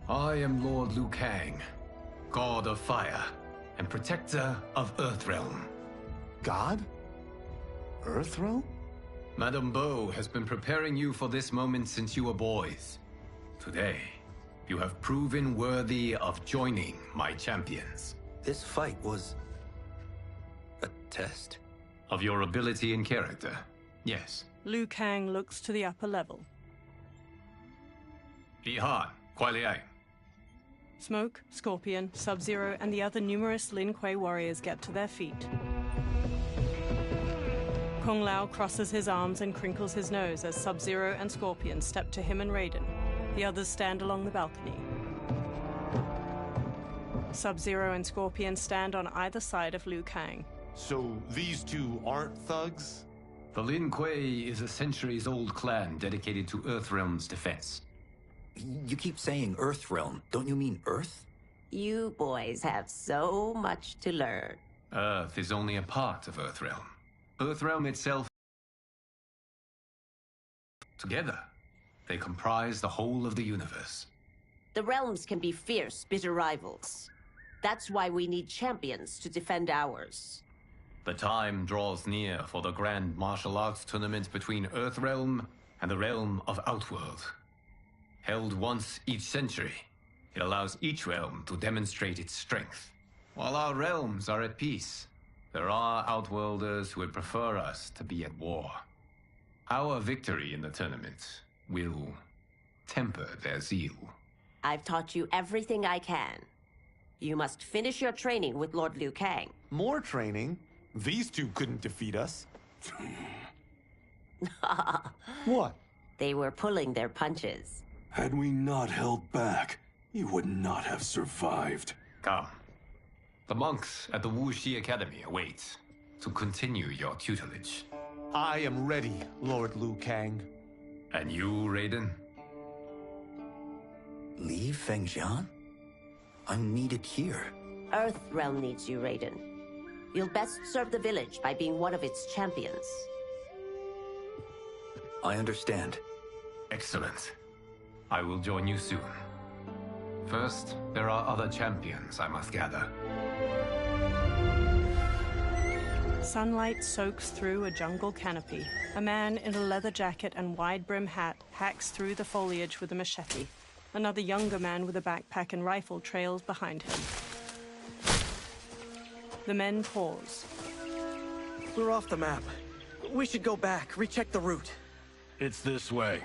I am Lord Liu Kang, God of Fire, and Protector of Earthrealm. God? Earthrealm? Madame Bo has been preparing you for this moment since you were boys. Today, you have proven worthy of joining my champions. This fight was a test? Of your ability and character, yes. Liu Kang looks to the upper level. Bihan, Kuai Liang. Smoke, Scorpion, Sub-Zero, and the other numerous Lin Kuei warriors get to their feet. Kung Lao crosses his arms and crinkles his nose as Sub-Zero and Scorpion step to him and Raiden. The others stand along the balcony. Sub-Zero and Scorpion stand on either side of Liu Kang. So these two aren't thugs? The Lin Kuei is a centuries-old clan dedicated to Earthrealm's defense. You keep saying Earthrealm. Don't you mean Earth? You boys have so much to learn. Earth is only a part of Earthrealm. Earthrealm itself... Together, they comprise the whole of the universe. The realms can be fierce, bitter rivals. That's why we need champions to defend ours. The time draws near for the grand martial arts tournament between Earthrealm and the realm of Outworld. Held once each century, it allows each realm to demonstrate its strength. While our realms are at peace, there are Outworlders who would prefer us to be at war. Our victory in the tournament will temper their zeal. I've taught you everything I can. You must finish your training with Lord Liu Kang. More training? These two couldn't defeat us. What? They were pulling their punches. Had we not held back, you would not have survived. Come. The monks at the Wuxi Academy await to continue your tutelage. I am ready, Lord Liu Kang. And you, Raiden? Li Fengjian? I'm needed here. Earthrealm needs you, Raiden. You'll best serve the village by being one of its champions. I understand. Excellent. I will join you soon. First, there are other champions I must gather. Sunlight soaks through a jungle canopy. A man in a leather jacket and wide-brim hat hacks through the foliage with a machete. Another younger man with a backpack and rifle trails behind him. The men pause. We're off the map. We should go back, recheck the route. It's this way.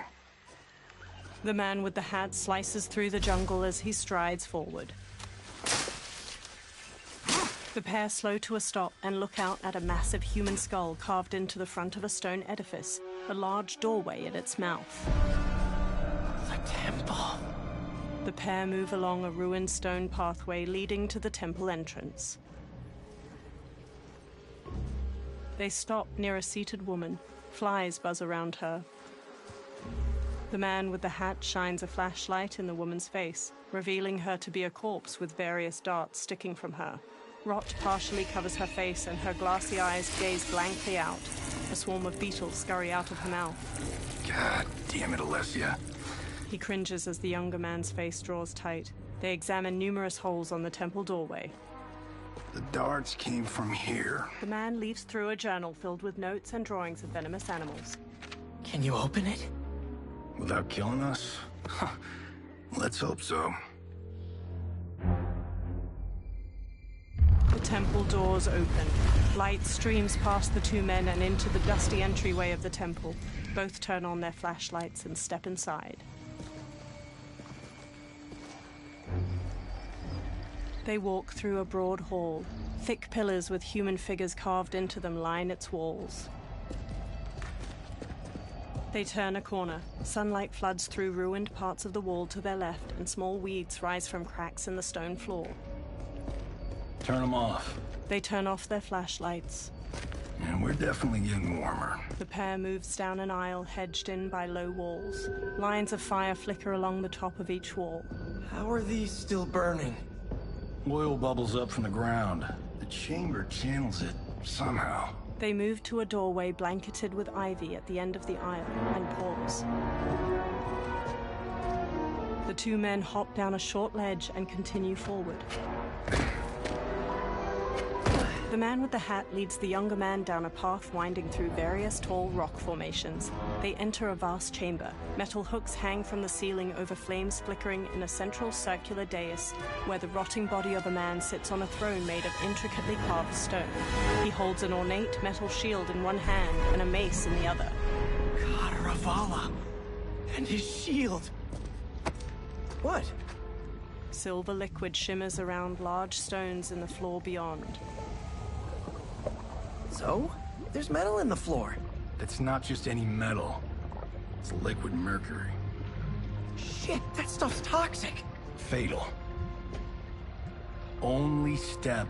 The man with the hat slices through the jungle as he strides forward. The pair slow to a stop and look out at a massive human skull carved into the front of a stone edifice, a large doorway at its mouth. The temple. The pair move along a ruined stone pathway leading to the temple entrance. They stop near a seated woman. Flies buzz around her. The man with the hat shines a flashlight in the woman's face, revealing her to be a corpse with various darts sticking from her. Rot partially covers her face and her glassy eyes gaze blankly out. A swarm of beetles scurry out of her mouth. God damn it, Alessia. He cringes as the younger man's face draws tight. They examine numerous holes on the temple doorway. The darts came from here. The man leaves through a journal filled with notes and drawings of venomous animals. Can you open it? Without killing us? Let's hope so. The temple doors open. Light streams past the two men and into the dusty entryway of the temple. Both turn on their flashlights and step inside. They walk through a broad hall. Thick pillars with human figures carved into them line its walls. They turn a corner. Sunlight floods through ruined parts of the wall to their left, and small weeds rise from cracks in the stone floor. Turn them off. They turn off their flashlights. And we're definitely getting warmer. The pair moves down an aisle hedged in by low walls. Lines of fire flicker along the top of each wall. How are these still burning? Oil bubbles up from the ground. The chamber channels it somehow. They move to a doorway blanketed with ivy at the end of the aisle and pause. The two men hop down a short ledge and continue forward. The man with the hat leads the younger man down a path winding through various tall rock formations. They enter a vast chamber. Metal hooks hang from the ceiling over flames flickering in a central circular dais where the rotting body of a man sits on a throne made of intricately carved stone. He holds an ornate metal shield in one hand and a mace in the other. Ravala! And his shield! What? Silver liquid shimmers around large stones in the floor beyond. So? There's metal in the floor. That's not just any metal. It's liquid mercury. Shit, that stuff's toxic. Fatal. Only step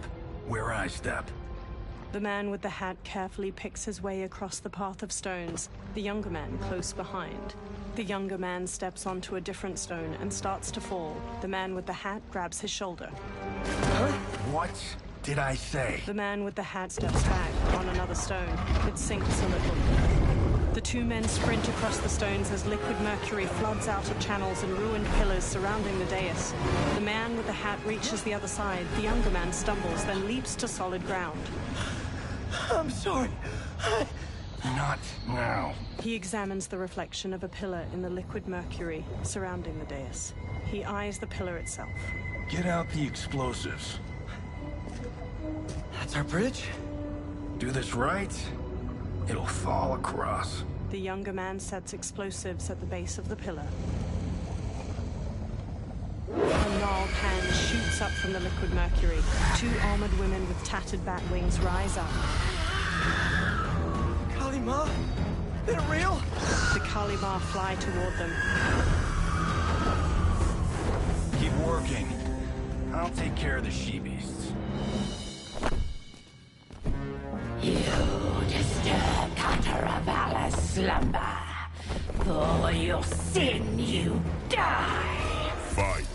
where I step. The man with the hat carefully picks his way across the path of stones, the younger man close behind. The younger man steps onto a different stone and starts to fall. The man with the hat grabs his shoulder. Huh? What did I say? The man with the hat steps back on another stone. It sinks a little. The two men sprint across the stones as liquid mercury floods out of channels and ruined pillars surrounding the dais. The man with the hat reaches the other side. The younger man stumbles, then leaps to solid ground. I'm sorry. Not now. He examines the reflection of a pillar in the liquid mercury surrounding the dais. He eyes the pillar itself. Get out the explosives. That's our bridge? Do this right, it'll fall across. The younger man sets explosives at the base of the pillar. A gnarled hand shoots up from the liquid mercury. Two armored women with tattered bat wings rise up. Kalima? They're real? The Kalimar fly toward them. Keep working. I'll take care of the she-beasts. You disturb Cataravalla's slumber. For your sin, you die. Fight.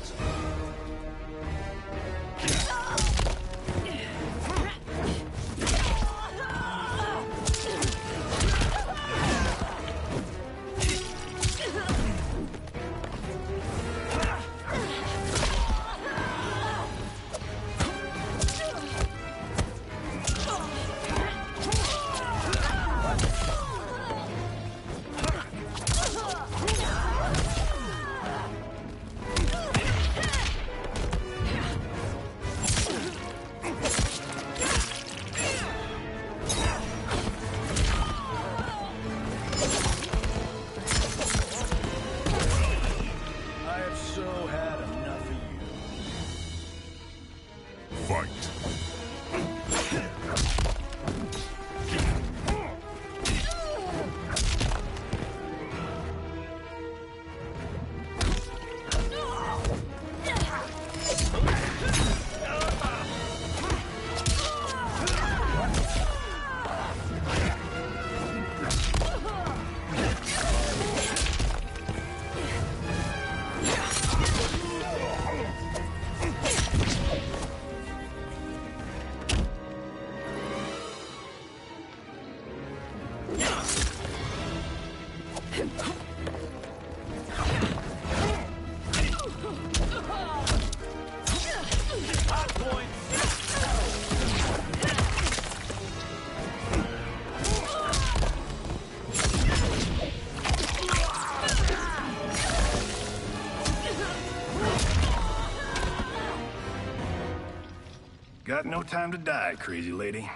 Got no time to die, crazy lady.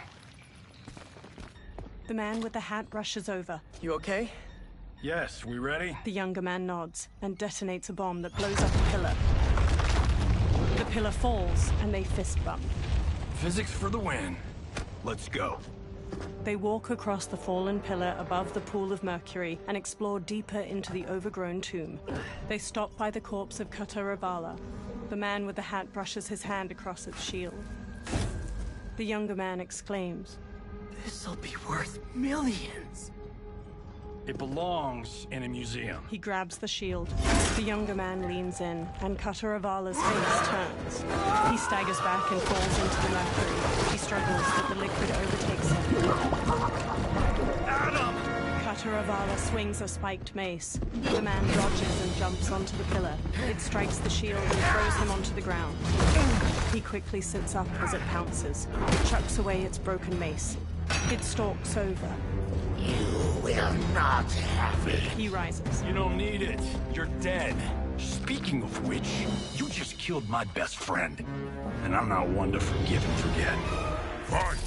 The man with the hat rushes over. You okay? Yes, we ready? The younger man nods and detonates a bomb that blows up a pillar. The pillar falls and they fist bump. Physics for the win. Let's go. They walk across the fallen pillar above the pool of mercury and explore deeper into the overgrown tomb. They stop by the corpse of Kataravala. The man with the hat brushes his hand across its shield. The younger man exclaims, "This'll be worth millions." It belongs in a museum. He grabs the shield. The younger man leans in, and Kataravala's face turns. He staggers back and falls into the mercury. He struggles, but the liquid overtakes him. Adam! Kataravala swings a spiked mace. The man dodges and jumps onto the pillar. It strikes the shield and throws him onto the ground. He quickly sits up as it pounces. It chucks away its broken mace. It stalks over. You will not have it. He rises. You don't need it. You're dead. Speaking of which, you just killed my best friend. And I'm not one to forgive and forget. Fight!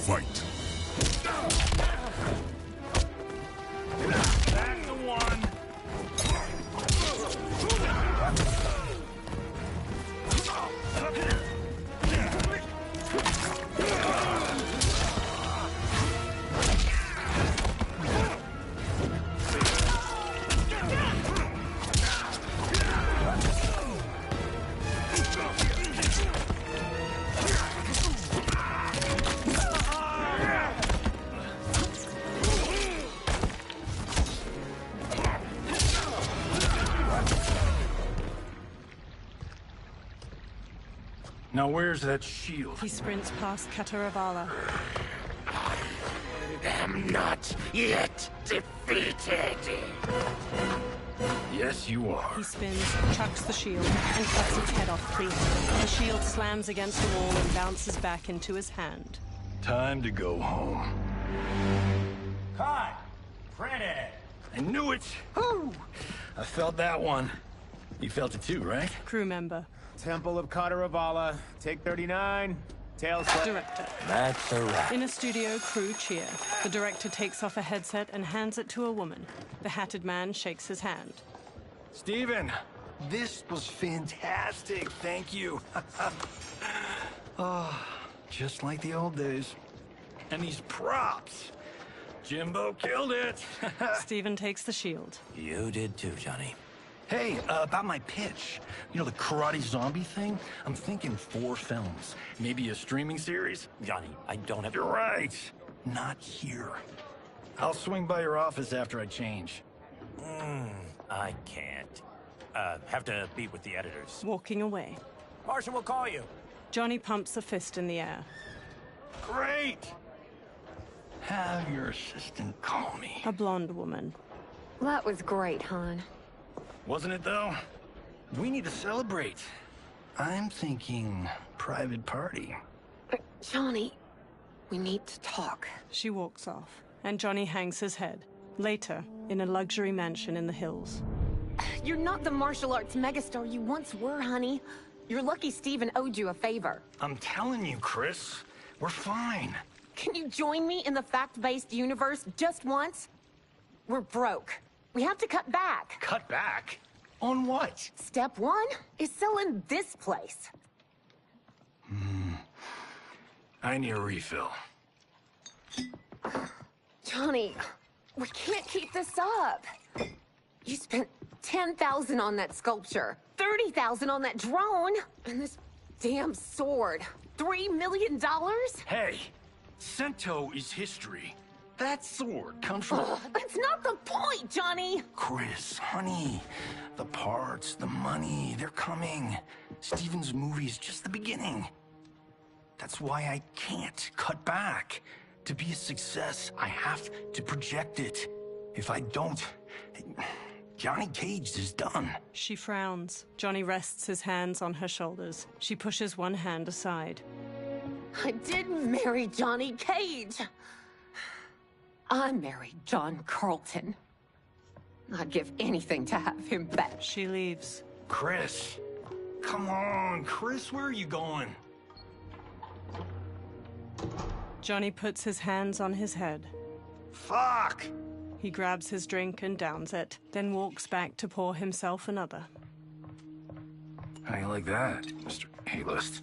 Fight. That's the one. Now where's that shield? He sprints past Kataravala. Am not yet defeated. Yes, you are. He spins, chucks the shield, and cuts its head off clean. The shield slams against the wall and bounces back into his hand. Time to go home. Cut! Printed! I knew it! Woo! I felt that one. You felt it too, right? Crew member. Temple of Kataravala, take 39, tails. Director. That's a wrap. In a studio, crew cheer. The director takes off a headset and hands it to a woman. The hatted man shakes his hand. Steven, this was fantastic. Thank you. Oh, just like the old days. And these props. Jimbo killed it. Steven takes the shield. You did too, Johnny. Hey, about my pitch. You know, the karate zombie thing? I'm thinking 4 films. Maybe a streaming series? Johnny, I don't have... You're right. Not here. I'll swing by your office after I change. I can't. Have to meet with the editors. Walking away. Marshall will call you. Johnny pumps a fist in the air. Great! Have your assistant call me. A blonde woman. That was great, hon. Wasn't it, though? We need to celebrate. I'm thinking private party. Johnny, we need to talk. She walks off, and Johnny hangs his head. Later, in a luxury mansion in the hills. You're not the martial arts megastar you once were, honey. You're lucky Steven owed you a favor. I'm telling you, Chris, we're fine. Can you join me in the fact-based universe just once? We're broke. We have to cut back. Cut back? On what? Step 1 is selling this place. I need a refill. Johnny, we can't keep this up. You spent $10,000 on that sculpture, $30,000 on that drone, and this damn sword. $3 million? Hey, Sento is history. That sword comes from... That's not the point, Johnny! Chris, honey, the parts, the money, they're coming. Steven's movie is just the beginning. That's why I can't cut back. To be a success, I have to project it. If I don't, Johnny Cage is done. She frowns. Johnny rests his hands on her shoulders. She pushes one hand aside. I didn't marry Johnny Cage. I married John Carlton. I'd give anything to have him back. She leaves. Chris, come on, Chris, where are you going? Johnny puts his hands on his head. Fuck! He grabs his drink and downs it, then walks back to pour himself another. How you like that, Mr. A-list?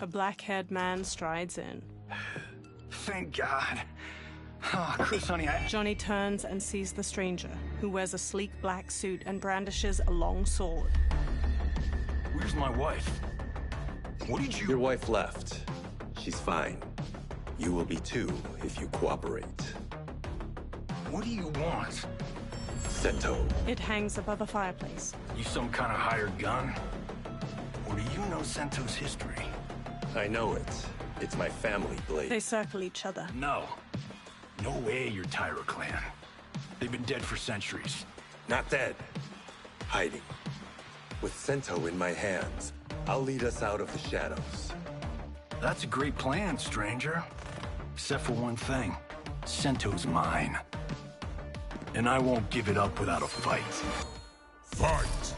A black-haired man strides in. Thank God. Oh, Chris, honey, Johnny turns and sees the stranger, who wears a sleek black suit and brandishes a long sword. Where's my wife? What did you... Your wife left. She's fine. You will be too, if you cooperate. What do you want? Sento. It hangs above a fireplace. You some kind of hired gun? Or do you know Sento's history? I know it. It's my family blade. They circle each other. No. No way you're Tyra clan. They've been dead for centuries. Not dead. Hiding. With Sento in my hands, I'll lead us out of the shadows. That's a great plan, stranger. Except for one thing. Sento's mine. And I won't give it up without a fight. Fight!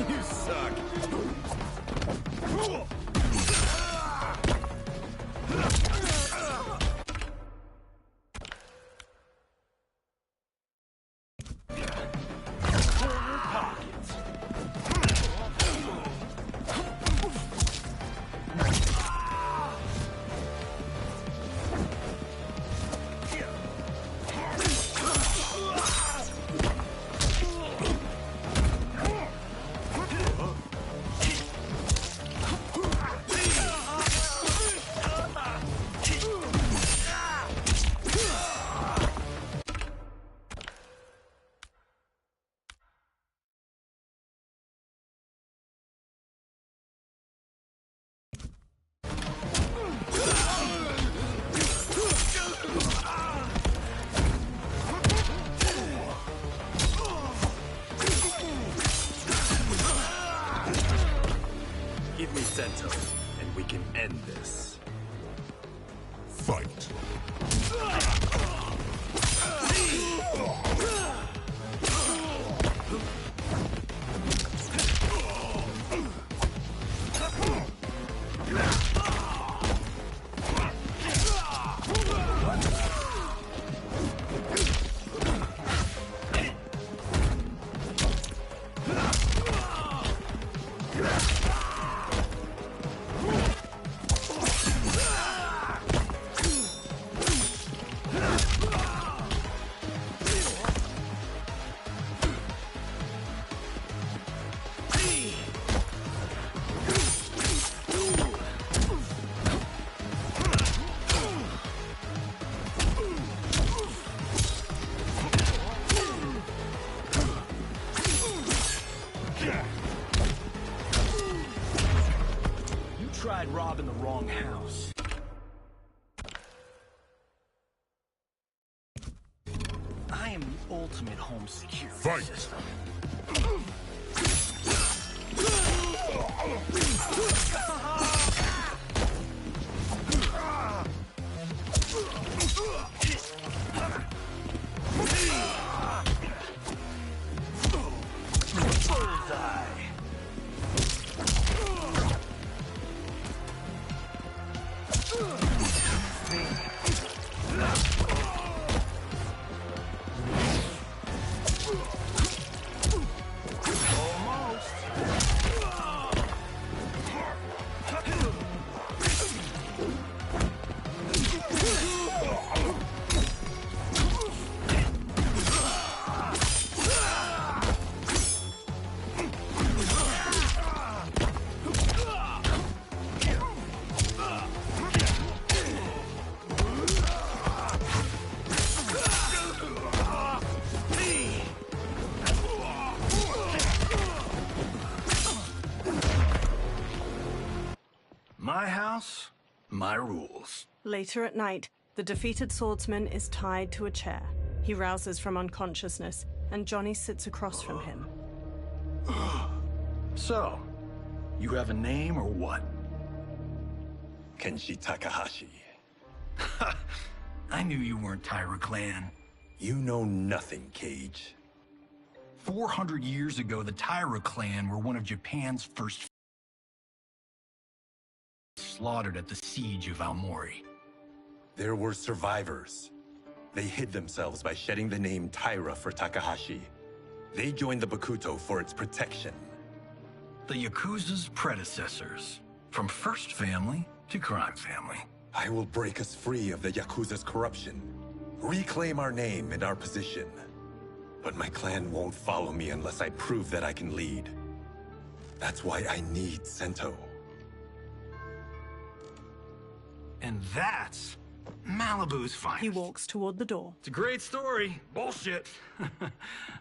You suck. Give me Sento, and we can end this. Fight! Tried robbing the wrong house. I am the ultimate home security Fight. system. Bullseye. My house, my rules. Later at night, the defeated swordsman is tied to a chair. He rouses from unconsciousness, and Johnny sits across from him. So, you have a name or what? Kenshi Takahashi. I knew you weren't Tyra clan. You know nothing, Cage. 400 years ago, the Taira clan were one of Japan's first slaughtered at the siege of Aomori. There were survivors. They hid themselves by shedding the name Taira for Takahashi. They joined the Bakuto for its protection. The Yakuza's predecessors. From first family to crime family. I will break us free of the Yakuza's corruption. Reclaim our name and our position. But my clan won't follow me unless I prove that I can lead. That's why I need Sento. And that's Malibu's finest. He walks toward the door. It's a great story. Bullshit.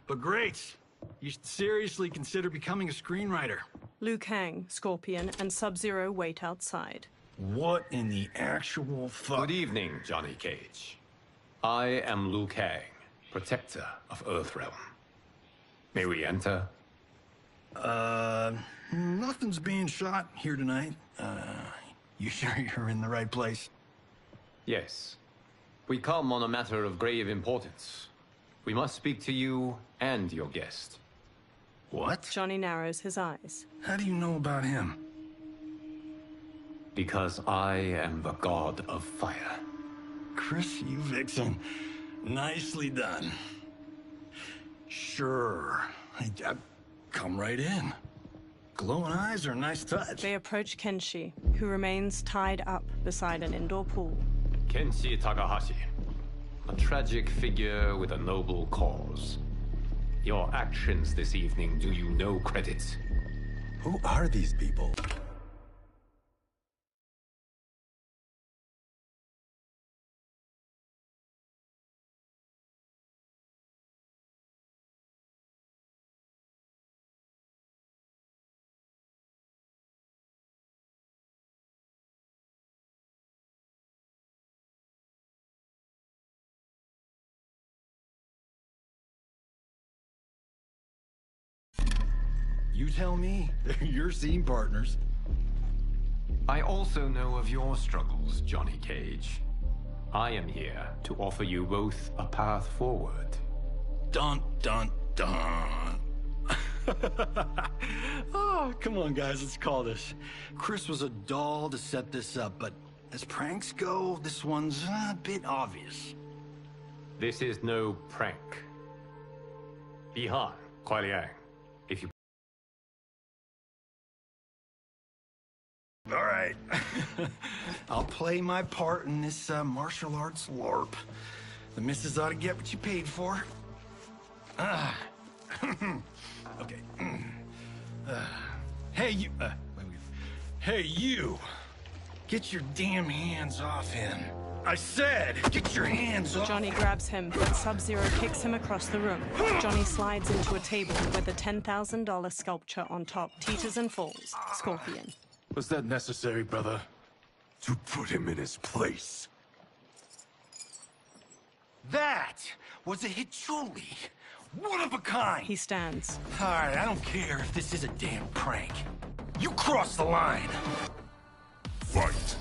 But great. You should seriously consider becoming a screenwriter. Liu Kang, Scorpion, and Sub-Zero wait outside. What in the actual fuck? Good evening, Johnny Cage. I am Liu Kang, protector of Earthrealm. May we enter? Nothing's being shot here tonight. You sure you're in the right place? Yes. We come on a matter of grave importance. We must speak to you and your guest. What? Johnny narrows his eyes. How do you know about him? Because I am the god of fire. Chris, you vixen. Nicely done. Sure. Come right in. Glowing eyes are a nice touch. They approach Kenshi, who remains tied up beside an indoor pool. Kenshi Takahashi. A tragic figure with a noble cause. Your actions this evening do you no credit. Who are these people? You tell me. They're your scene partners. I also know of your struggles, Johnny Cage. I am here to offer you both a path forward. Dun, dun, dun. Oh, come on, guys, let's call this. Chris was a doll to set this up, but as pranks go, this one's a bit obvious. This is no prank. Bihan, Kuai Liang, if you... All right. I'll play my part in this martial arts LARP. The missus ought to get what you paid for. Okay. Hey, you... Hey, you! Get your damn hands off him. I said, get your hands off! Johnny grabs him, but Sub-Zero kicks him across the room. Johnny slides into a table with a $10,000 sculpture on top, teeters and falls. Scorpion. Was that necessary, brother? To put him in his place. That was a Hichuli. One of a kind. He stands. All right, I don't care if this is a damn prank. You crossed the line. Fight.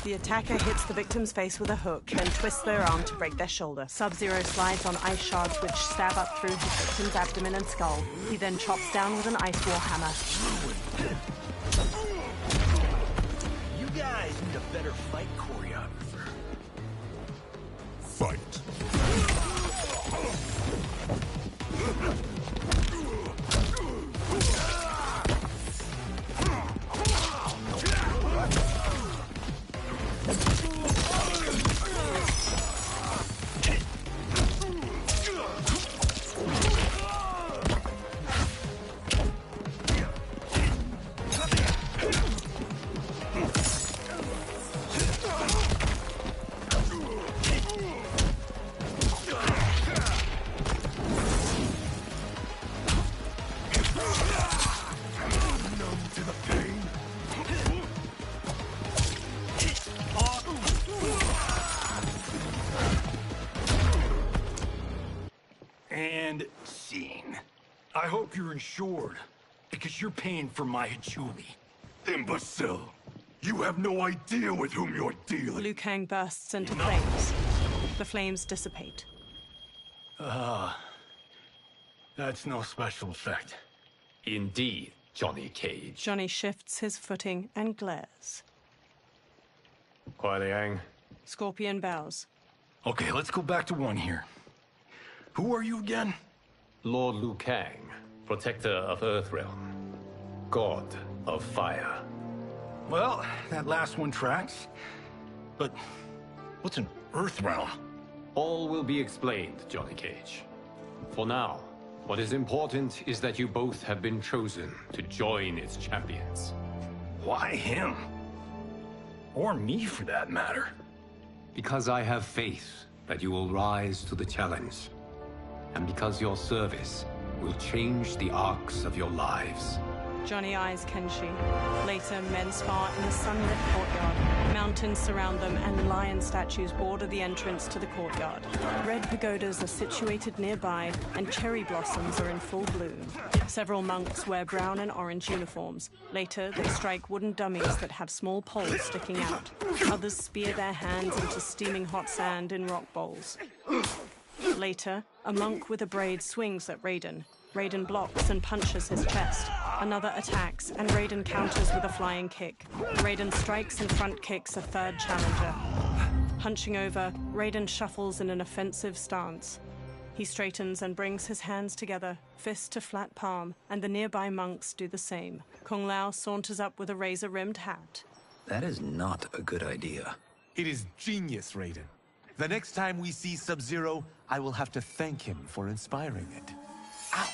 The attacker hits the victim's face with a hook, then twists their arm to break their shoulder. Sub-Zero slides on ice shards which stab up through his victim's abdomen and skull. He then chops down with an ice war hammer. You guys need a better fight choreographer. Fight. end scene. I hope you're insured, because you're paying for my hachuli. Imbecile! You have no idea with whom you're dealing. Liu Kang bursts into flames. The flames dissipate. That's no special effect. Indeed, Johnny Cage. Johnny shifts his footing and glares. Kuai Liang. Scorpion bows. Okay, let's go back to one here. Who are you again? Lord Liu Kang, protector of Earthrealm, god of fire. Well, that last one tracks. But what's an Earthrealm? All will be explained, Johnny Cage. For now, what is important is that you both have been chosen to join its champions. Why him? Or me, for that matter. Because I have faith that you will rise to the challenge. And because your service will change the arcs of your lives. Johnny eyes Kenshi. Later, men spar in the sunlit courtyard. Mountains surround them, and lion statues border the entrance to the courtyard. Red pagodas are situated nearby, and cherry blossoms are in full bloom. Several monks wear brown and orange uniforms. Later, they strike wooden dummies that have small poles sticking out. Others spear their hands into steaming hot sand in rock bowls. Later, a monk with a braid swings at Raiden. Raiden blocks and punches his chest. Another attacks, and Raiden counters with a flying kick. Raiden strikes and front kicks a third challenger. Hunching over, Raiden shuffles in an offensive stance. He straightens and brings his hands together, fist to flat palm, and the nearby monks do the same. Kung Lao saunters up with a razor-rimmed hat. That is not a good idea. It is genius, Raiden. The next time we see Sub-Zero, I will have to thank him for inspiring it. Ow!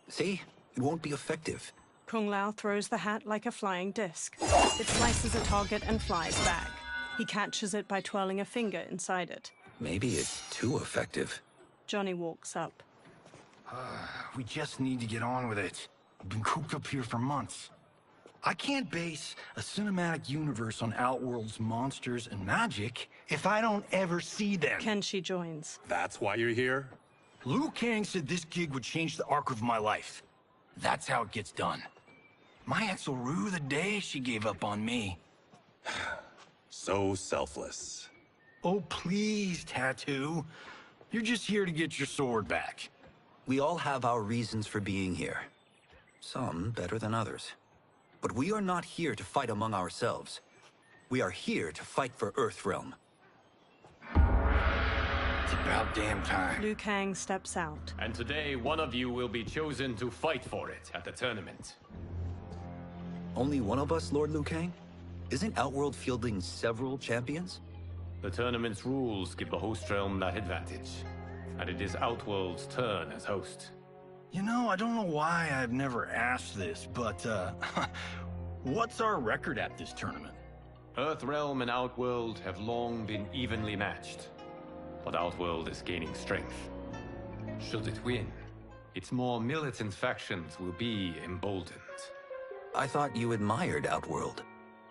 See? It won't be effective. Kung Lao throws the hat like a flying disc. It slices a target and flies back. He catches it by twirling a finger inside it. Maybe it's too effective. Johnny walks up. We just need to get on with it. I've been cooped up here for months. I can't base a cinematic universe on Outworld's monsters and magic if I don't ever see them. Kenshi joins. That's why you're here? Liu Kang said this gig would change the arc of my life. That's how it gets done. My ex will rue the day she gave up on me. So selfless. Oh, please, Tattoo. You're just here to get your sword back. We all have our reasons for being here. Some better than others. But we are not here to fight among ourselves. We are here to fight for Earthrealm. It's about damn time. Liu Kang steps out. And today, one of you will be chosen to fight for it at the tournament. Only one of us, Lord Liu Kang? Isn't Outworld fielding several champions? The tournament's rules give the host realm that advantage. And it is Outworld's turn as host. You know, I don't know why I've never asked this, but, what's our record at this tournament? Earthrealm and Outworld have long been evenly matched. But Outworld is gaining strength. Should it win, its more militant factions will be emboldened. I thought you admired Outworld.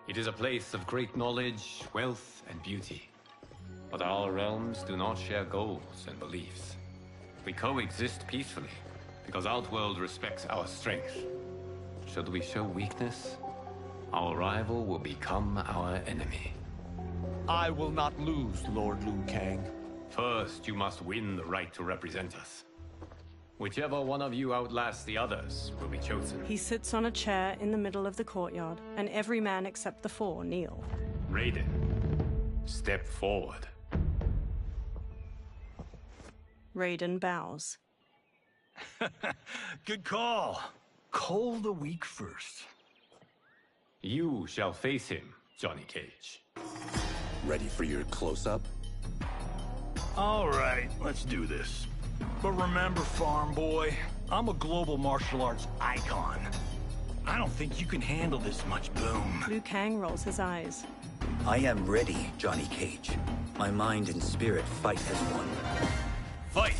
It is a place of great knowledge, wealth, and beauty. But our realms do not share goals and beliefs. We coexist peacefully, because Outworld respects our strength. Should we show weakness, our rival will become our enemy. I will not lose, Lord Liu Kang. First, you must win the right to represent us. Whichever one of you outlasts the others will be chosen. He sits on a chair in the middle of the courtyard, and every man except the four kneel. Raiden, step forward. Raiden bows. Good call. Call the weak first. You shall face him, Johnny Cage. Ready for your close-up? All right, let's do this. But remember, farm boy, I'm a global martial arts icon. I don't think you can handle this much boom. Liu Kang rolls his eyes. I am ready, Johnny Cage. My mind and spirit fight as one. Fight!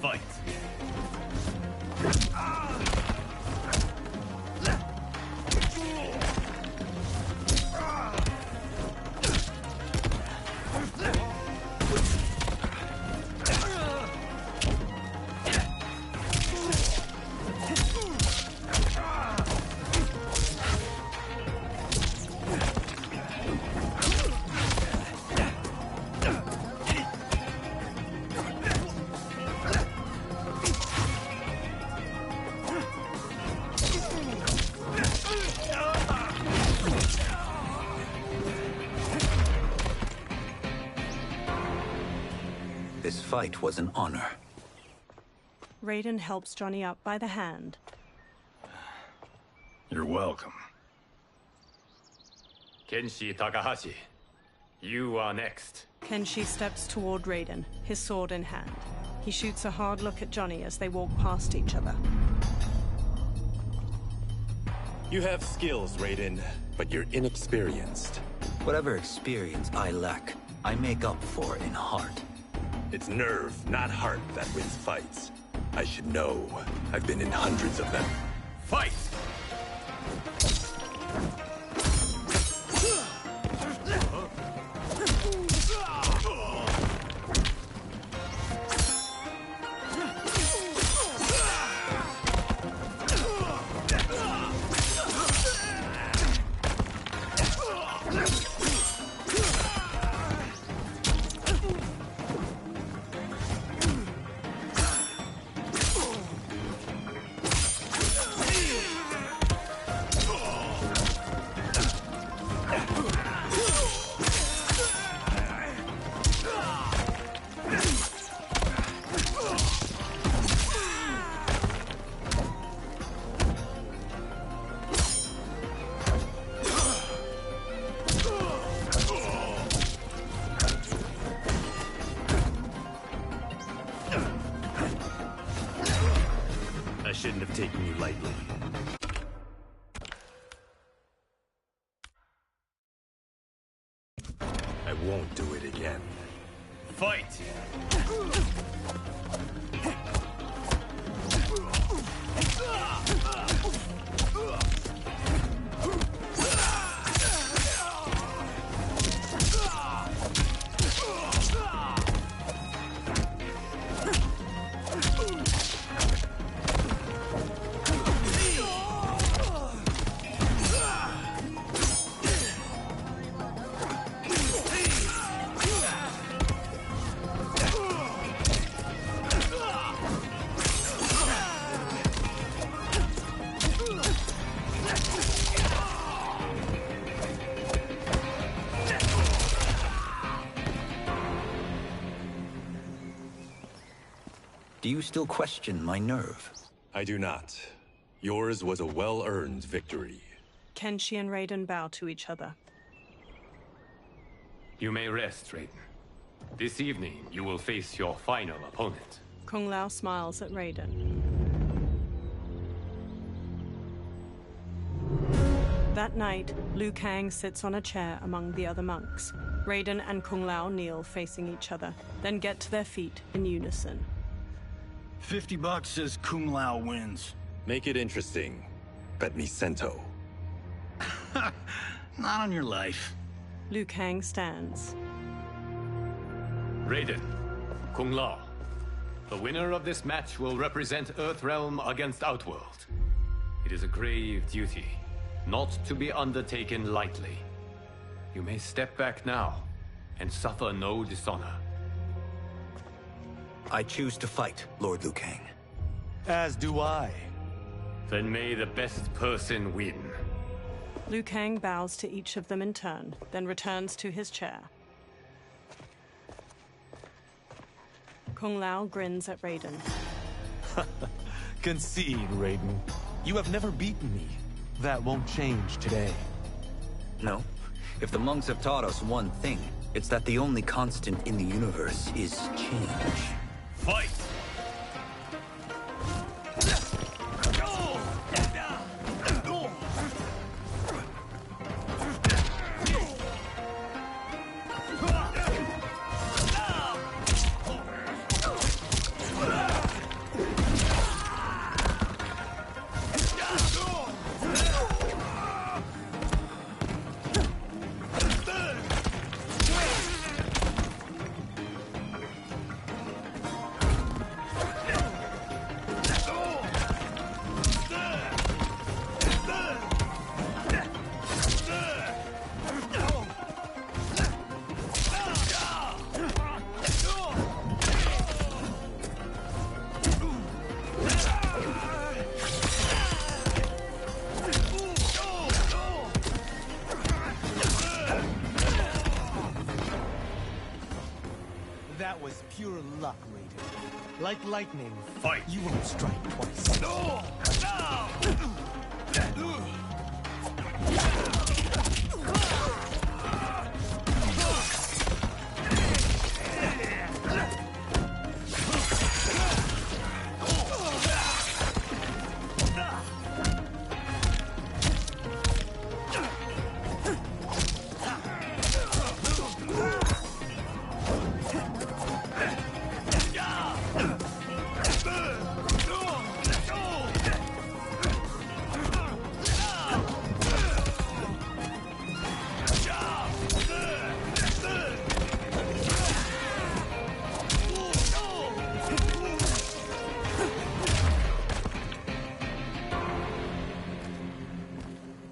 Fight! This fight was an honor. Raiden helps Johnny up by the hand. You're welcome. Kenshi Takahashi, you are next. Kenshi steps toward Raiden, his sword in hand. He shoots a hard look at Johnny as they walk past each other. You have skills, Raiden, but you're inexperienced. Whatever experience I lack, I make up for in heart. It's nerve, not heart, that wins fights. I should know. I've been in hundreds of them. Fight! I shouldn't have taken you lightly. I won't do it again. Fight! Do you still question my nerve? I do not. Yours was a well-earned victory. Kenshi and Raiden bow to each other. You may rest, Raiden. This evening, you will face your final opponent. Kung Lao smiles at Raiden. That night, Liu Kang sits on a chair among the other monks. Raiden and Kung Lao kneel facing each other, then get to their feet in unison. $50 says Kung Lao wins. Make it interesting. Bet me cento. Not on your life. Liu Kang stands. Raiden, Kung Lao, the winner of this match will represent Earthrealm against Outworld. It is a grave duty, not to be undertaken lightly. You may step back now and suffer no dishonor. I choose to fight, Lord Liu Kang. As do I. Then may the best person win. Liu Kang bows to each of them in turn, then returns to his chair. Kung Lao grins at Raiden. Concede, Raiden. You have never beaten me. That won't change today. No. If the monks have taught us one thing, it's that the only constant in the universe is change. Fight! luck, Raiden. Like lightning, Fight! You won't strike twice. No!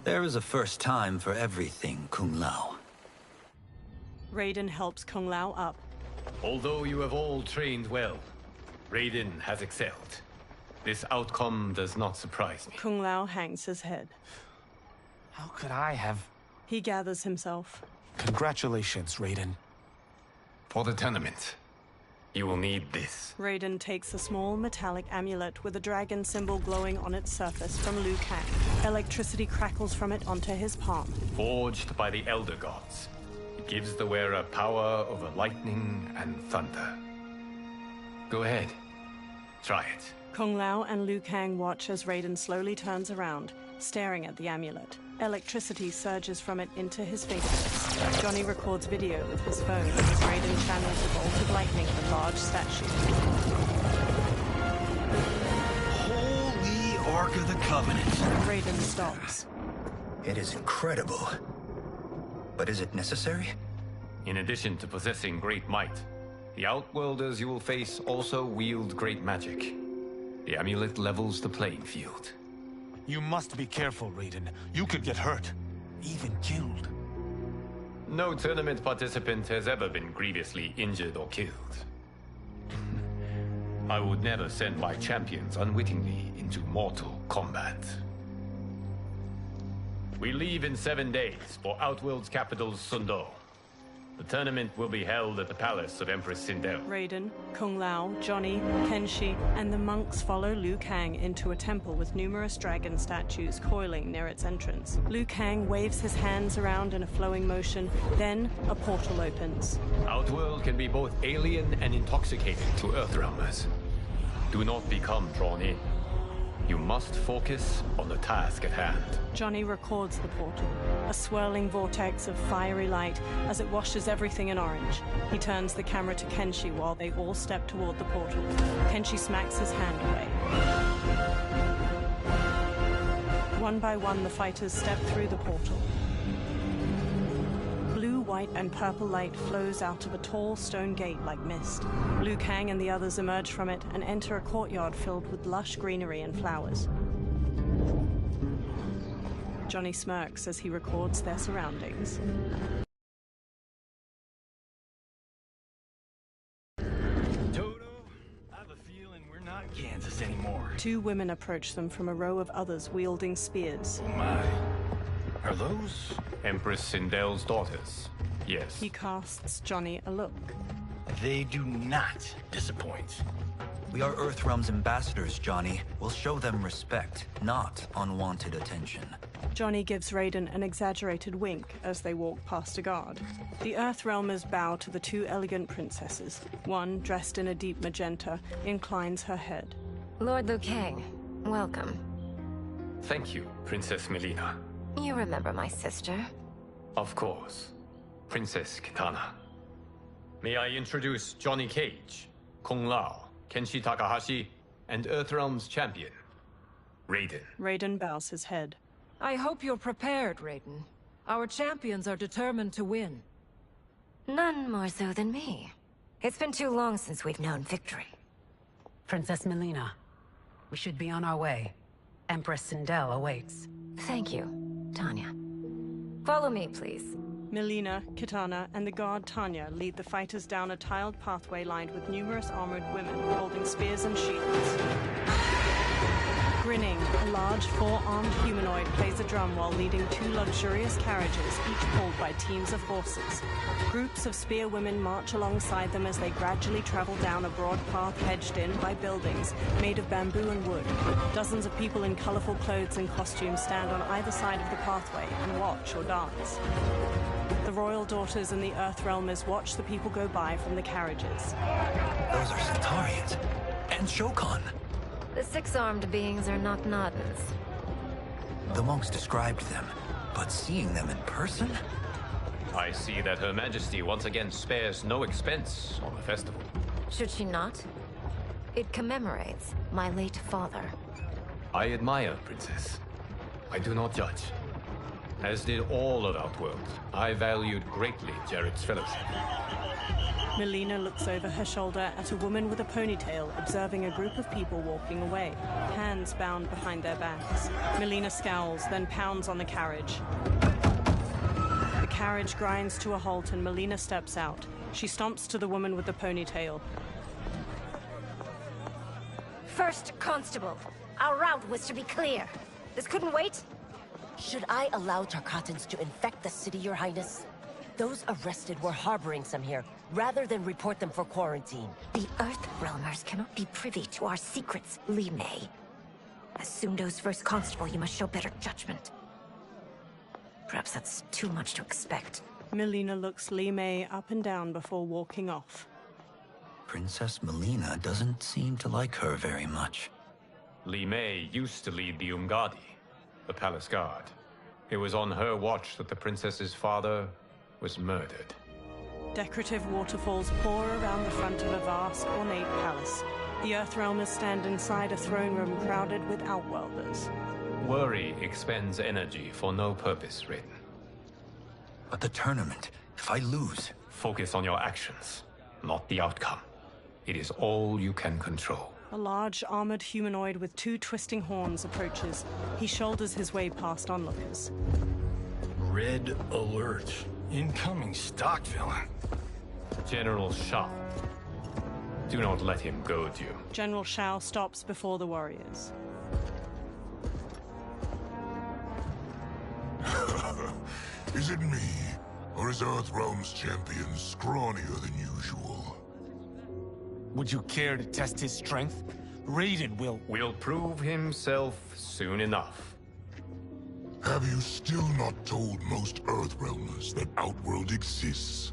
There is a first time for everything, Kung Lao. Raiden helps Kung Lao up. Although you have all trained well, Raiden has excelled. This outcome does not surprise me. Kung Lao hangs his head. How could I have... He gathers himself. Congratulations, Raiden. For the tournament, you will need this. Raiden takes a small metallic amulet with a dragon symbol glowing on its surface from Liu Kang. Electricity crackles from it onto his palm. Forged by the Elder Gods, it gives the wearer power over lightning and thunder. Go ahead. Try it. Kung Lao and Liu Kang watch as Raiden slowly turns around, staring at the amulet. Electricity surges from it into his fingertips. Johnny records video with his phone as Raiden channels a bolt of lightning at a large statue. Holy Ark of the Covenant. Raiden stops. It is incredible. But is it necessary? In addition to possessing great might, the Outworlders you will face also wield great magic. The amulet levels the playing field. You must be careful, Raiden. You could get hurt. Even killed. No tournament participant has ever been grievously injured or killed. I would never send my champions unwittingly into mortal combat. We leave in 7 days for Outworld's capital, Sundo. The tournament will be held at the palace of Empress Sindel. Raiden, Kung Lao, Johnny, Kenshi, and the monks follow Liu Kang into a temple with numerous dragon statues coiling near its entrance. Liu Kang waves his hands around in a flowing motion, then a portal opens. Outworld can be both alien and intoxicating to Earthrealmers. Do not become drawn in. You must focus on the task at hand. Johnny records the portal, a swirling vortex of fiery light as it washes everything in orange. He turns the camera to Kenshi while they all step toward the portal. Kenshi smacks his hand away. One by one, the fighters step through the portal. Blue, white, and purple light flows out of a tall stone gate like mist. Liu Kang and the others emerge from it and enter a courtyard filled with lush greenery and flowers. Johnny smirks as he records their surroundings. Toto, I have a feeling we're not in Kansas anymore. Two women approach them from a row of others wielding spears. Oh my. Are those... Empress Sindel's daughters. Yes. He casts Johnny a look. They do not disappoint. We are Earthrealm's ambassadors, Johnny. We'll show them respect, not unwanted attention. Johnny gives Raiden an exaggerated wink as they walk past a guard. The Earthrealmers bow to the two elegant princesses. One, dressed in a deep magenta, inclines her head. Lord Liu Kang, welcome. Thank you, Princess Melina. You remember my sister? Of course. Princess Kitana. May I introduce Johnny Cage, Kung Lao, Kenshi Takahashi, and Earthrealm's champion, Raiden. Raiden bows his head. I hope you're prepared, Raiden. Our champions are determined to win. None more so than me. It's been too long since we've known victory. Princess Melina, we should be on our way. Empress Sindel awaits. Thank you, Tanya. Follow me, please. Melina, Kitana, and the guard Tanya lead the fighters down a tiled pathway lined with numerous armored women holding spears and shields. Grinning, a large four-armed humanoid plays a drum while leading two luxurious carriages, each pulled by teams of horses. Groups of spear women march alongside them as they gradually travel down a broad path hedged in by buildings made of bamboo and wood. Dozens of people in colorful clothes and costumes stand on either side of the pathway and watch or dance. The royal daughters and the Earthrealmers watch the people go by from the carriages. Those are Centaurians. And Shokan. The six-armed beings are not Nadans. The monks described them, but seeing them in person? I see that Her Majesty once again spares no expense on the festival. Should she not? It commemorates my late father. I admire, Princess. I do not judge. As did all of Outworld, I valued greatly Jared's fellowship. Melina looks over her shoulder at a woman with a ponytail observing a group of people walking away, hands bound behind their backs. Melina scowls, then pounds on the carriage. The carriage grinds to a halt and Melina steps out. She stomps to the woman with the ponytail. First Constable, our route was to be clear. This couldn't wait? Should I allow Tarkatans to infect the city, Your Highness? Those arrested were harboring some here, rather than report them for quarantine. The Earthrealmers cannot be privy to our secrets, Li Mei. As Sundo's first constable, you must show better judgment. Perhaps that's too much to expect. Melina looks Li Mei up and down before walking off. Princess Melina doesn't seem to like her very much. Li Mei used to lead the Umgadi, the palace guard. It was on her watch that the princess's father was murdered. Decorative waterfalls pour around the front of a vast, ornate palace. The Earthrealmers stand inside a throne room crowded with Outworlders. Worry expends energy for no purpose, Raiden. But the tournament, if I lose... Focus on your actions, not the outcome. It is all you can control. A large, armored humanoid with two twisting horns approaches. He shoulders his way past onlookers. Red alert. Incoming stock villain. General Shao. Do not let him goad you. General Shao stops before the warriors. Is it me? Or is Earthrealm's champion scrawnier than usual? Would you care to test his strength? Raiden will prove himself soon enough. Have you still not told most Earthrealmers that Outworld exists?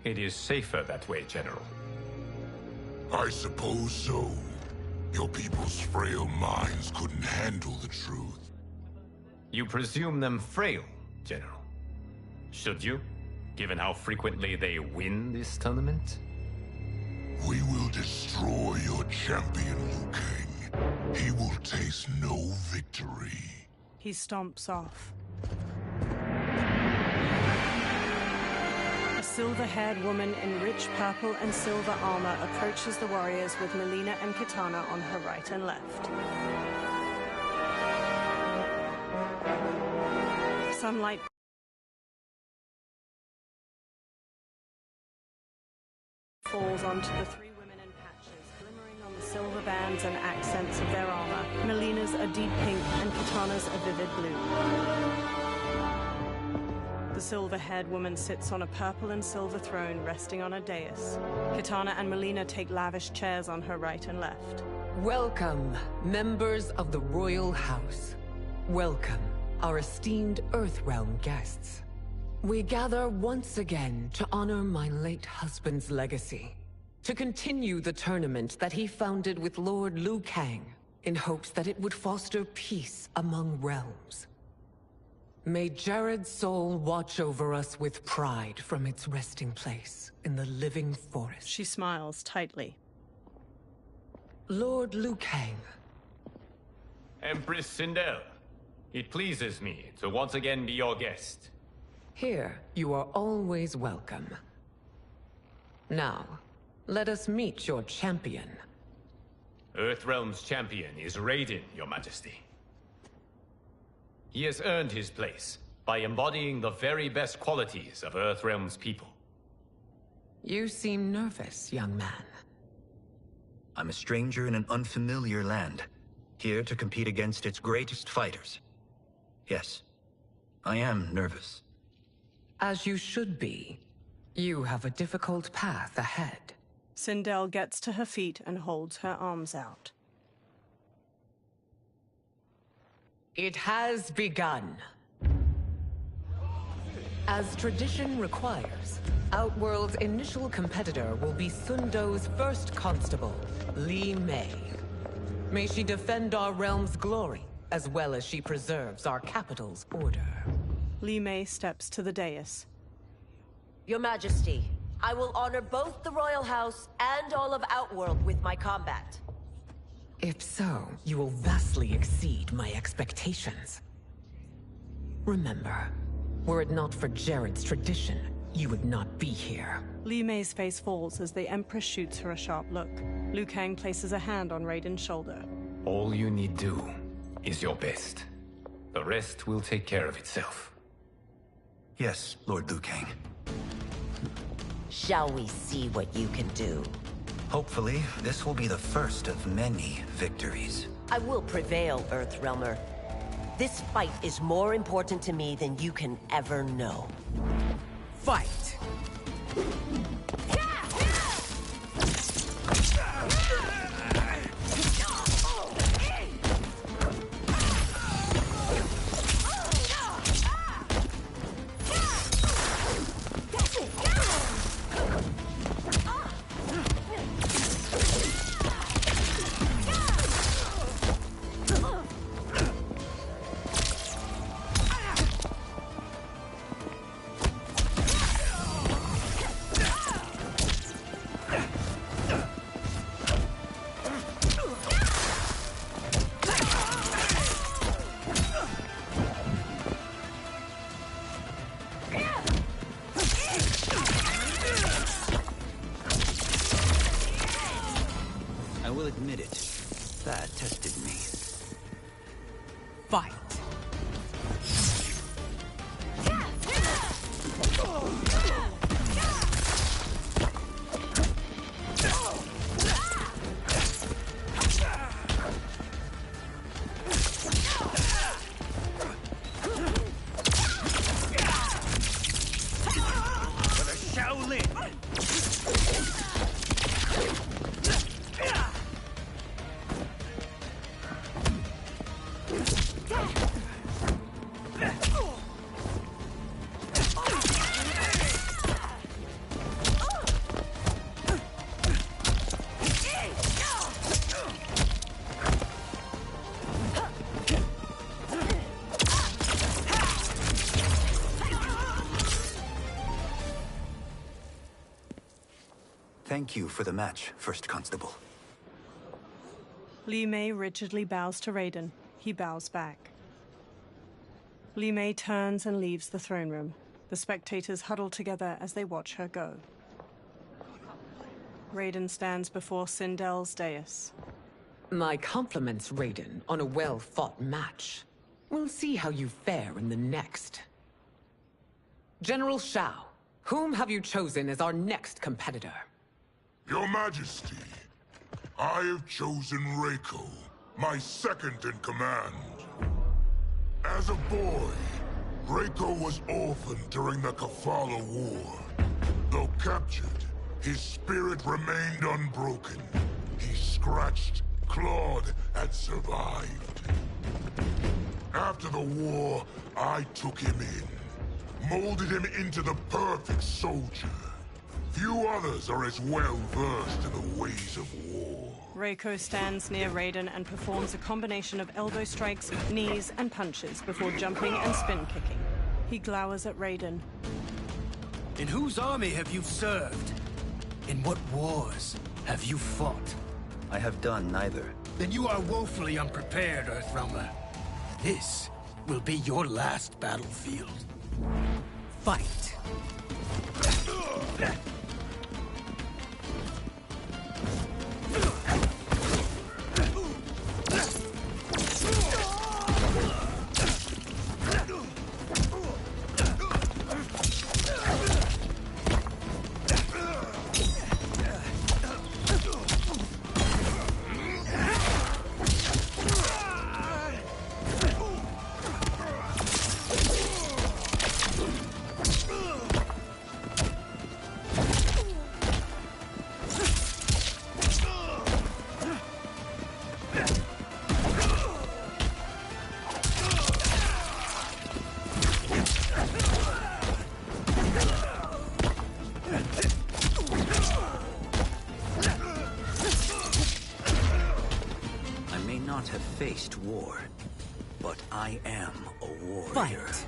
It is safer that way, General. I suppose so. Your people's frail minds couldn't handle the truth. You presume them frail, General. Should you, given how frequently they win this tournament? We will destroy your champion, Liu Kang. He will taste no victory. He stomps off. A silver-haired woman in rich purple and silver armor approaches the warriors with Melina and Kitana on her right and left. Sunlight falls onto the three women in patches, glimmering on the silver bands and accents of their armor. Melina's a deep pink and Kitana's a vivid blue. The silver-haired woman sits on a purple and silver throne resting on a dais. Kitana and Melina take lavish chairs on her right and left. Welcome, members of the Royal House. Welcome, our esteemed Earthrealm guests. We gather once again to honor my late husband's legacy, to continue the tournament that he founded with Lord Liu Kang, in hopes that it would foster peace among realms. May Jared's soul watch over us with pride from its resting place in the living forest. She smiles tightly. Lord Liu Kang. Empress Sindel, it pleases me to once again be your guest. Here, you are always welcome. Now, let us meet your champion. Earthrealm's champion is Raiden, Your Majesty. He has earned his place by embodying the very best qualities of Earthrealm's people. You seem nervous, young man. I'm a stranger in an unfamiliar land. here to compete against its greatest fighters. Yes, I am nervous. As you should be. You have a difficult path ahead. Sindel gets to her feet and holds her arms out. It has begun. As tradition requires, Outworld's initial competitor will be Sundo's first constable, Li Mei. May she defend our realm's glory, as well as she preserves our capital's order. Li Mei steps to the dais. Your Majesty, I will honor both the Royal House and all of Outworld with my combat. If so, you will vastly exceed my expectations. Remember, were it not for Jared's tradition, you would not be here. Li Mei's face falls as the Empress shoots her a sharp look. Liu Kang places a hand on Raiden's shoulder. All you need do is your best. The rest will take care of itself. Yes, Lord Liu Kang. Shall we see what you can do? Hopefully, this will be the first of many victories. I will prevail, Earthrealmer. This fight is more important to me than you can ever know. Fight! Thank you for the match, First Constable. Li Mei rigidly bows to Raiden. He bows back. Li Mei turns and leaves the throne room. The spectators huddle together as they watch her go. Raiden stands before Sindel's dais. My compliments, Raiden, on a well-fought match. We'll see how you fare in the next. General Shao, whom have you chosen as our next competitor? Your Majesty, I have chosen Reiko, my second in command. As a boy, Reiko was orphaned during the Kafala War. Though captured, his spirit remained unbroken. He scratched, clawed, and survived. After the war, I took him in, molded him into the perfect soldier. Few others are as well versed in the ways of war. Reiko stands near Raiden and performs a combination of elbow strikes, knees, and punches before jumping and spin kicking. He glowers at Raiden. In whose army have you served? In what wars have you fought? I have done neither. Then you are woefully unprepared, Earthrealmer. This will be your last battlefield. Fight! not have faced war, but I am a warrior. Fight.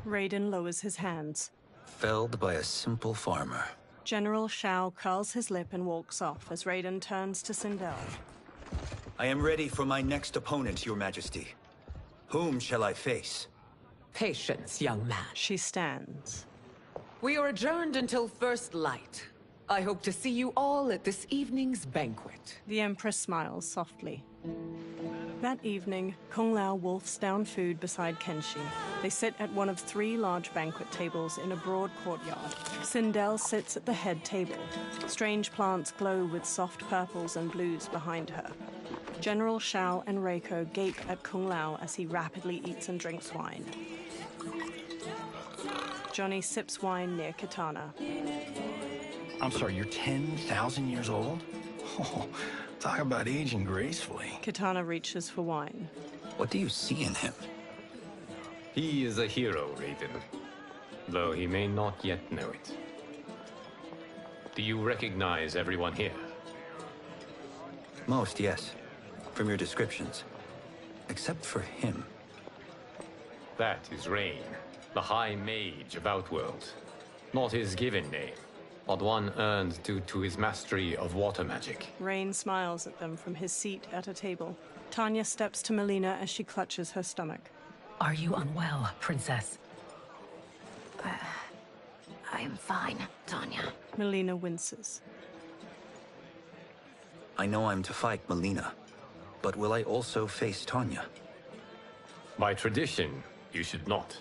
Raiden lowers his hands. Felled by a simple farmer. General Shao curls his lip and walks off as Raiden turns to Sindel. I am ready for my next opponent, Your Majesty. Whom shall I face? Patience, young man. She stands. We are adjourned until first light. I hope to see you all at this evening's banquet. The Empress smiles softly. That evening, Kung Lao wolfs down food beside Kenshi. They sit at one of 3 large banquet tables in a broad courtyard. Sindel sits at the head table. Strange plants glow with soft purples and blues behind her. General Shao and Reiko gape at Kung Lao as he rapidly eats and drinks wine. Johnny sips wine near Katana. I'm sorry, you're 10,000 years old? Oh, talk about aging gracefully. Katana reaches for wine. What do you see in him? He is a hero, Raiden. Though he may not yet know it. Do you recognize everyone here? Most, yes. From your descriptions. Except for him. That is Rain, the High Mage of Outworld. Not his given name, but one earned due to his mastery of water magic. Rain smiles at them from his seat at a table. Tanya steps to Melina as she clutches her stomach. Are you unwell, Princess? I am fine, Tanya. Melina winces. I know I'm to fight Melina, but will I also face Tanya? By tradition, you should not.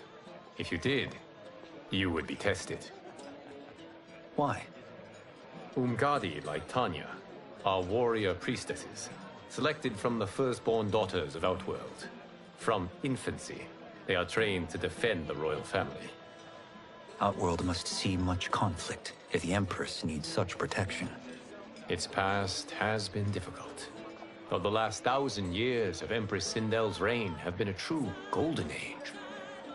If you did, you would be tested. Why? Umgadi, like Tanya, are warrior priestesses, selected from the firstborn daughters of Outworld. From infancy, they are trained to defend the royal family. Outworld must see much conflict if the Empress needs such protection. Its past has been difficult, though the last 1,000 years of Empress Sindel's reign have been a true golden age.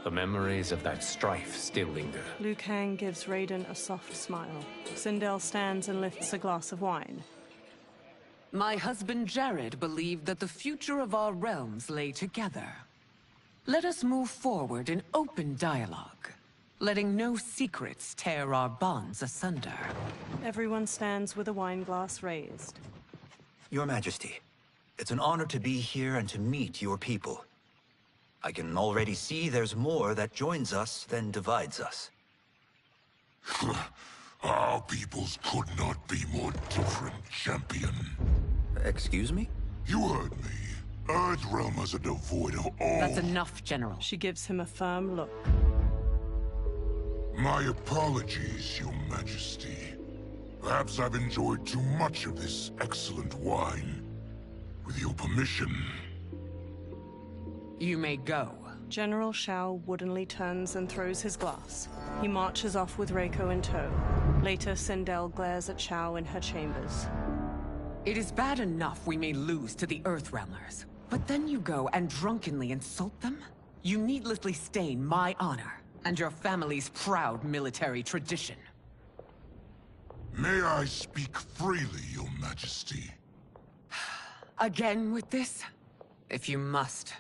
The memories of that strife still linger. Liu Kang gives Raiden a soft smile. Sindel stands and lifts a glass of wine. My husband Jared believed that the future of our realms lay together. Let us move forward in open dialogue, letting no secrets tear our bonds asunder. Everyone stands with a wine glass raised. Your Majesty, it's an honor to be here and to meet your people. I can already see there's more that joins us than divides us. Our peoples could not be more different, champion. Excuse me? You heard me. Earthrealmers are devoid of all... That's enough, General. She gives him a firm look. My apologies, Your Majesty. Perhaps I've enjoyed too much of this excellent wine. With your permission... You may go. General Shao woodenly turns and throws his glass. He marches off with Reiko in tow. Later, Sindel glares at Shao in her chambers. It is bad enough we may lose to the Earthrealmers, but then you go and drunkenly insult them? You needlessly stain my honor and your family's proud military tradition. May I speak freely, Your Majesty? Again with this? If you must.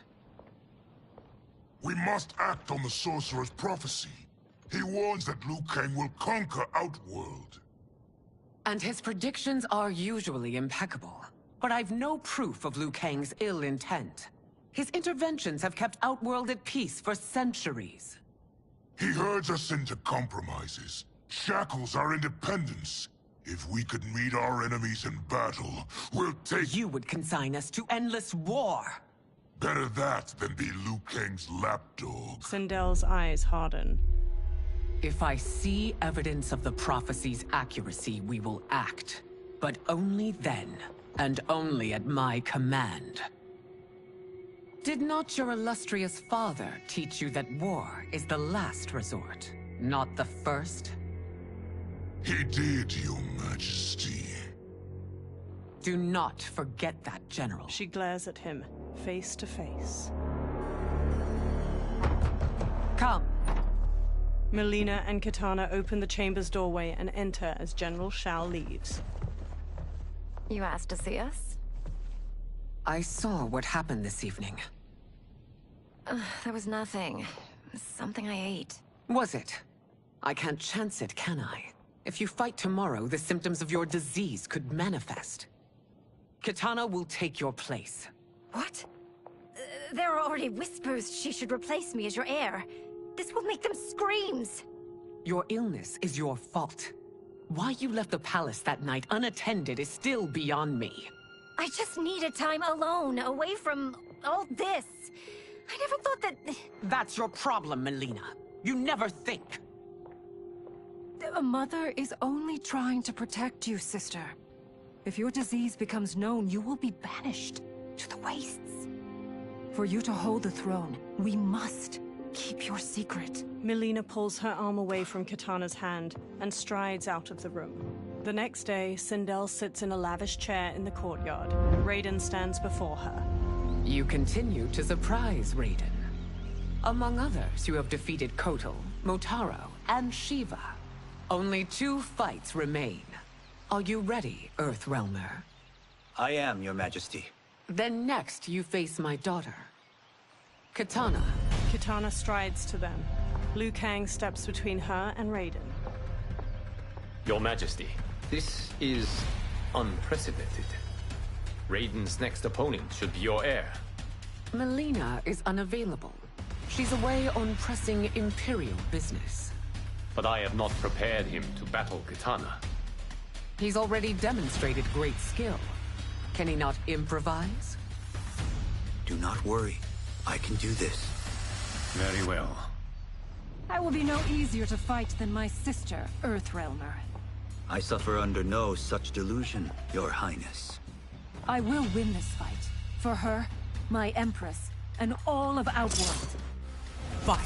We must act on the Sorcerer's prophecy. He warns that Liu Kang will conquer Outworld. And his predictions are usually impeccable. But I've no proof of Liu Kang's ill intent. His interventions have kept Outworld at peace for centuries. He herds us into compromises, shackles our independence, If we could meet our enemies in battle, we'll take— You would consign us to endless war! Better that than be Liu Kang's lapdog. Sindel's eyes harden. If I see evidence of the prophecy's accuracy, we will act. But only then, and only at my command. Did not your illustrious father teach you that war is the last resort, not the first? He did, Your Majesty. Do not forget that, General. She glares at him, face to face. Come. Melina and Kitana open the chamber's doorway and enter as General Shao leaves. You asked to see us? I saw what happened this evening. There was nothing. Something I ate. Was it? I can't chance it, can I? If you fight tomorrow, the symptoms of your disease could manifest. Kitana will take your place. What? There are already whispers she should replace me as your heir. This will make them screams! Your illness is your fault. Why you left the palace that night unattended is still beyond me. I just needed time alone, away from all this. I never thought that... That's your problem, Melina. You never think. A mother is only trying to protect you, sister. If your disease becomes known, you will be banished to the wastes. For you to hold the throne, we must keep your secret. Melina pulls her arm away from Kitana's hand and strides out of the room. The next day, Sindel sits in a lavish chair in the courtyard. Raiden stands before her. You continue to surprise Raiden. Among others, you have defeated Kotal, Motaro, and Shiva. Only 2 fights remain. Are you ready, Earthrealmer? I am, Your Majesty. Then next, you face my daughter, Kitana. Kitana strides to them. Liu Kang steps between her and Raiden. Your Majesty, this is unprecedented. Raiden's next opponent should be your heir. Melina is unavailable. She's away on pressing Imperial business. But I have not prepared him to battle Kitana. He's already demonstrated great skill. Can he not improvise? Do not worry. I can do this. Very well. I will be no easier to fight than my sister, Earthrealmer. I suffer under no such delusion, Your Highness. I will win this fight. For her, my Empress, and all of Outworld. Fight!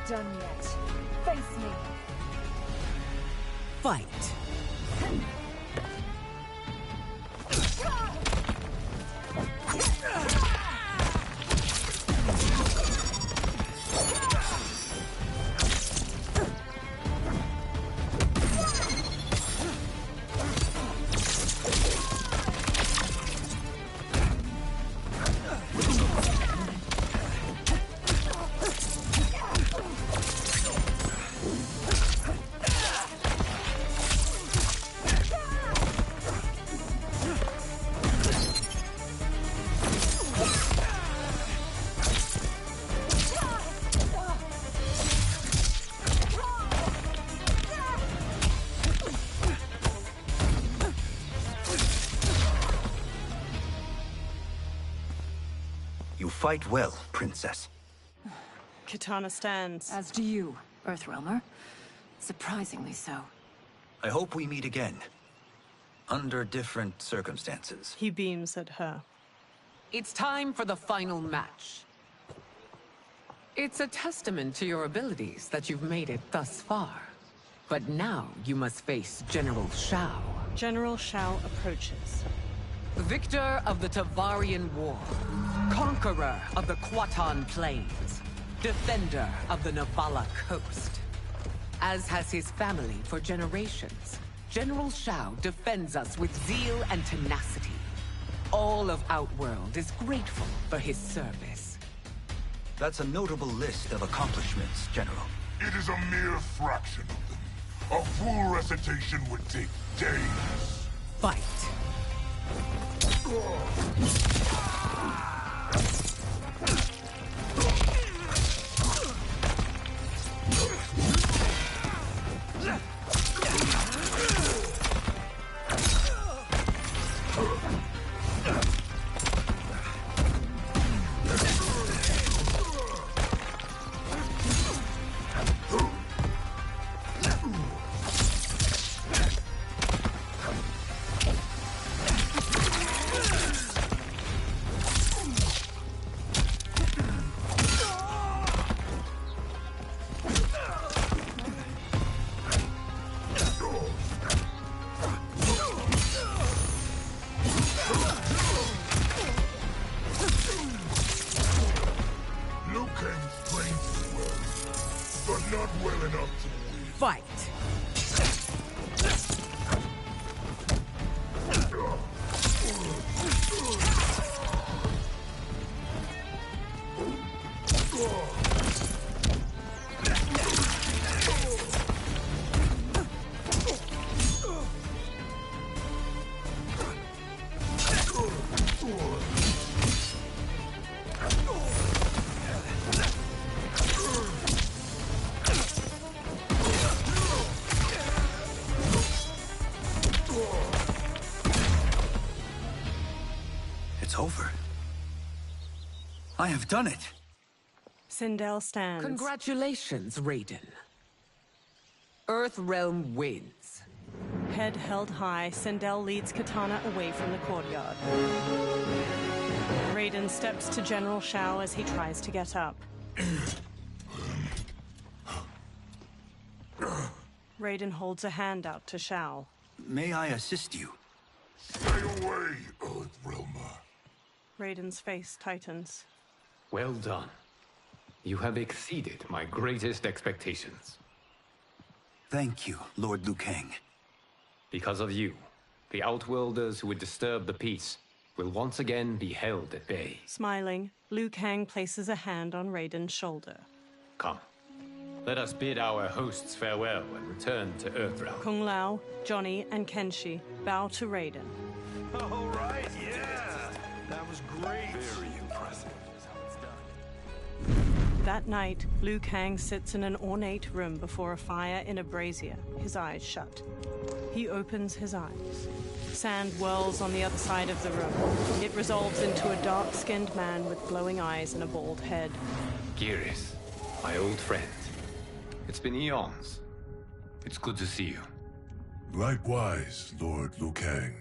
Done yet. Face me. Fight. You fight well, Princess. Kitana stands. As do you, Earthrealmer. Surprisingly so. I hope we meet again. Under different circumstances. He beams at her. It's time for the final match. It's a testament to your abilities that you've made it thus far. But now you must face General Shao. General Shao approaches. Victor of the Tavarian War. Conqueror of the Quatan Plains. Defender of the Navala Coast. As has his family for generations, General Shao defends us with zeal and tenacity. All of Outworld is grateful for his service. That's a notable list of accomplishments, General. It is a mere fraction of them. A full recitation would take days. Fight. Fight! It's over. I have done it. Sindel stands. Congratulations, Raiden. Earthrealm wins. Head held high, Sindel leads Katana away from the courtyard. Raiden steps to General Shao as he tries to get up. Raiden holds a hand out to Shao. May I assist you? Stay away, Earthrealmer. Raiden's face tightens. Well done. You have exceeded my greatest expectations. Thank you, Lord Liu Kang. Because of you, the Outworlders who would disturb the peace will once again be held at bay. Smiling, Liu Kang places a hand on Raiden's shoulder. Come. Let us bid our hosts farewell and return to Earthrealm. Kung Lao, Johnny, and Kenshi bow to Raiden. All right, yeah. That was great. Very impressive. That night, Liu Kang sits in an ornate room before a fire in a brazier, his eyes shut. He opens his eyes. Sand whirls on the other side of the room. It resolves into a dark-skinned man with glowing eyes and a bald head. Geras, my old friend. It's been eons. It's good to see you. Likewise, Lord Liu Kang.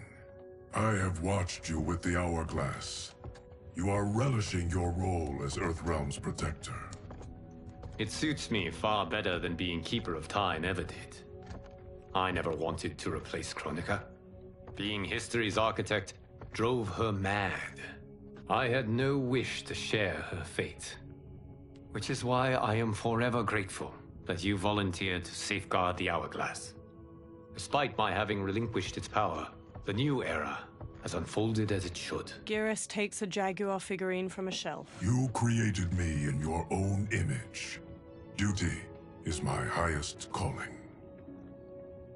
I have watched you with the Hourglass. You are relishing your role as Earthrealm's protector. It suits me far better than being Keeper of Time ever did. I never wanted to replace Kronika. Being history's architect drove her mad. I had no wish to share her fate. Which is why I am forever grateful that you volunteered to safeguard the Hourglass. Despite my having relinquished its power, the new era has unfolded as it should. Geras takes a Jaguar figurine from a shelf. You created me in your own image. Duty is my highest calling.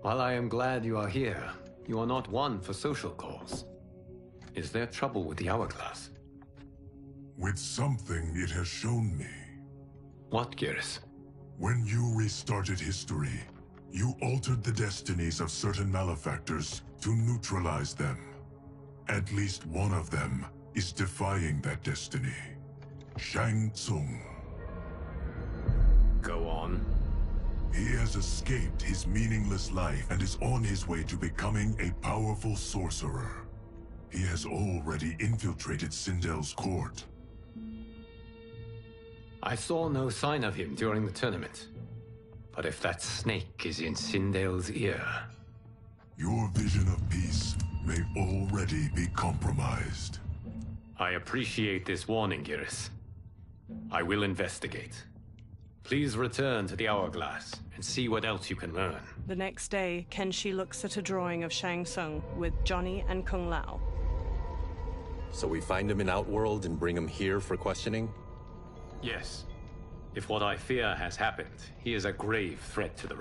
While I am glad you are here, you are not one for social cause. Is there trouble with the Hourglass? With something it has shown me. What, Geras? When you restarted history, you altered the destinies of certain malefactors to neutralize them. At least one of them is defying that destiny. Shang Tsung. Go on. He has escaped his meaningless life and is on his way to becoming a powerful sorcerer. He has already infiltrated Sindel's court. I saw no sign of him during the tournament. But if that snake is in Sindale's ear... Your vision of peace may already be compromised. I appreciate this warning, Giris. I will investigate. Please return to the Hourglass and see what else you can learn. The next day, Kenshi looks at a drawing of Shang Tsung with Johnny and Kung Lao. So we find him in Outworld and bring him here for questioning? Yes. If what I fear has happened, he is a grave threat to the...